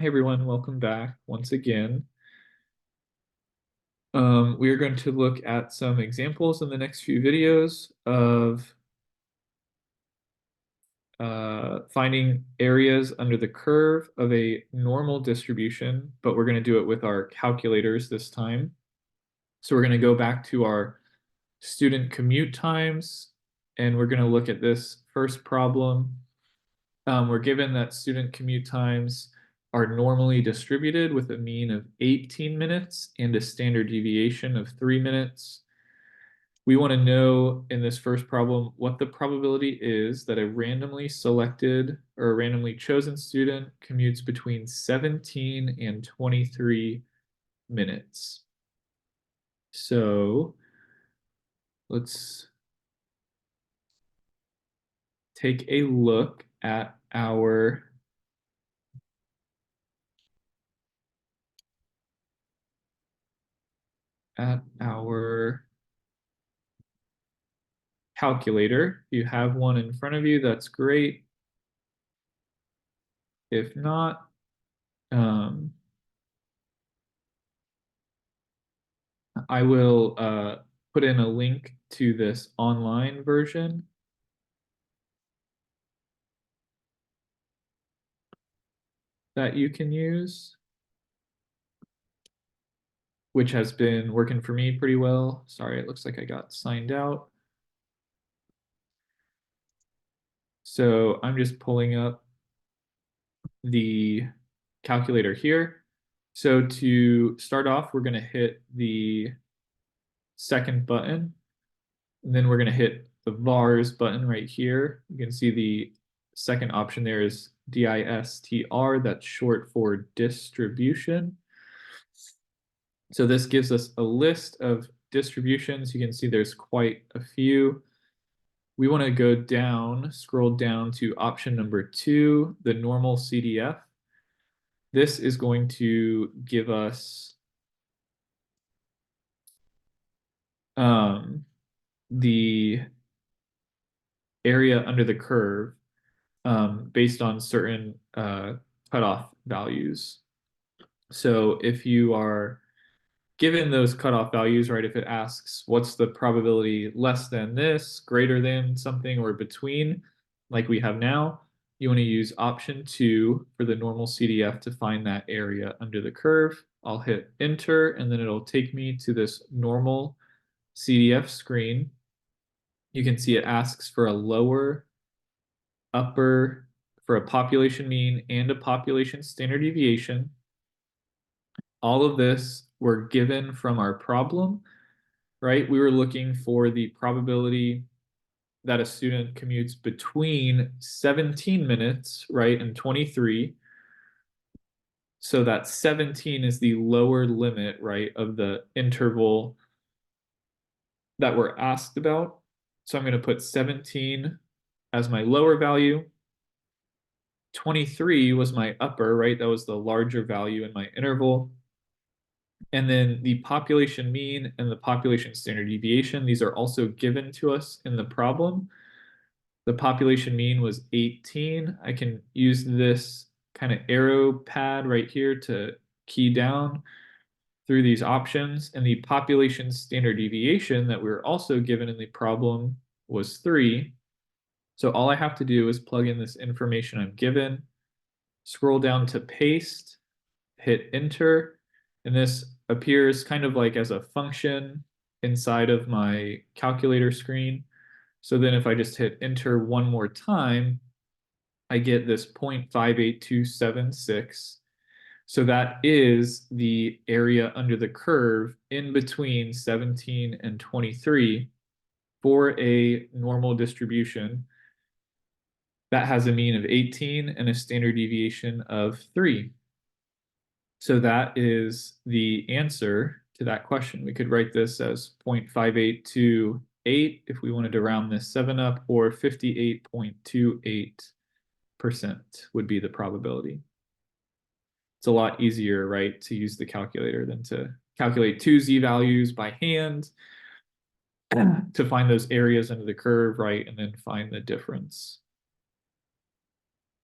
Hey everyone, welcome back once again. We are going to look at some examples in the next few videos of finding areas under the curve of a normal distribution, but we're going to do it with our calculators this time. So we're going to go back to our student commute times, and we're going to look at this first problem. We're given that student commute times are normally distributed with a mean of 18 minutes and a standard deviation of 3 minutes. We want to know in this first problem what the probability is that a randomly selected or a randomly chosen student commutes between 17 and 23 minutes. So let's take a look at our calculator. If you have one in front of you, that's great. If not, I will put in a link to this online version that you can use, which has been working for me pretty well. Sorry, it looks like I got signed out. So I'm just pulling up the calculator here. So to start off, we're going to hit the second button, and then we're going to hit the vars button right here. You can see the second option there is DISTR, that's short for distribution. So this gives us a list of distributions. You can see there's quite a few. We want to go down, scroll down to option number 2, the normal CDF. This is going to give us the area under the curve based on certain cutoff values. So if you are given those cutoff values, right, if it asks what's the probability less than this, greater than something, or between, like we have now, you want to use option 2 for the normal CDF to find that area under the curve. I'll hit enter, and then it'll take me to this normal CDF screen. You can see it asks for a lower, upper, for a population mean and a population standard deviation. All of this were given from our problem, right? We were looking for the probability that a student commutes between 17 minutes, right, and 23. So that 17 is the lower limit, right, of the interval that we're asked about. So I'm going to put 17 as my lower value. 23 was my upper, right? That was the larger value in my interval. And then the population mean and the population standard deviation, these are also given to us in the problem. The population mean was 18. I can use this kind of arrow pad right here to key down through these options. And the population standard deviation that we were also given in the problem was 3. So all I have to do is plug in this information I'm given, scroll down to paste, hit enter, and this appears kind of like as a function inside of my calculator screen. So then if I just hit enter one more time, I get this 0.58276. So that is the area under the curve in between 17 and 23 for a normal distribution that has a mean of 18 and a standard deviation of 3. So that is the answer to that question. We could write this as 0.5828 if we wanted to round this 7 up, or 58.28% would be the probability. It's a lot easier, right, to use the calculator than to calculate 2 z-values by hand to find those areas under the curve, right, and then find the difference.